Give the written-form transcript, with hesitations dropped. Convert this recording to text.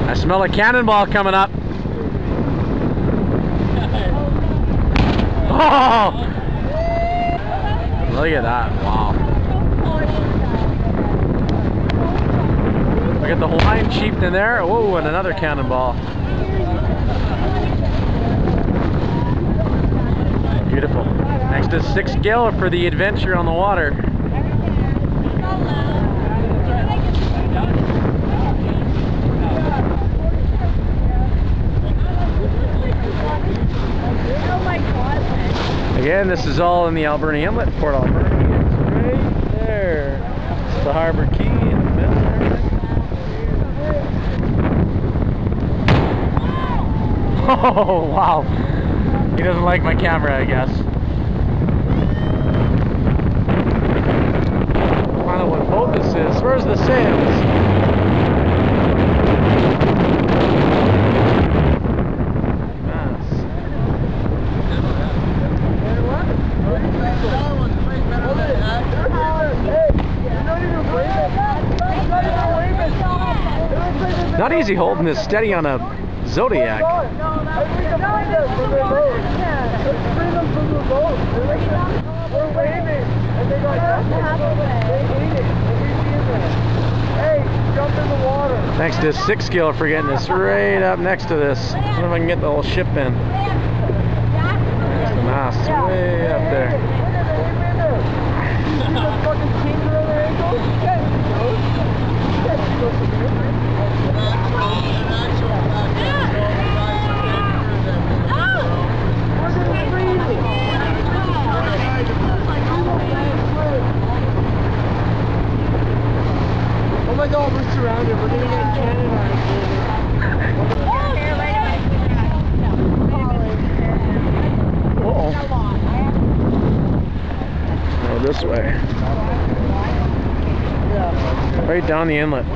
I smell a cannonball coming up. Oh! Look at that. Wow. We got the Hawaiian chieftain there. Whoa, and another cannonball. Beautiful. Next is Six Gill for the adventure on the water. Again, this is all in the Alberni Inlet, Port Alberni. It's right there. It's the harbor key in the middle there. Oh, wow. He doesn't like my camera, I guess. I don't know what boat this is. Where's the sails? Not easy holding this steady on a Zodiac. Thanks to Six Gill for getting us right up next to this. I don't know if I can get the whole ship in. There's the mast way up there. Oh my god, we're surrounded. We're gonna get cannonized. Uh-oh. Go this way. Right down the inlet.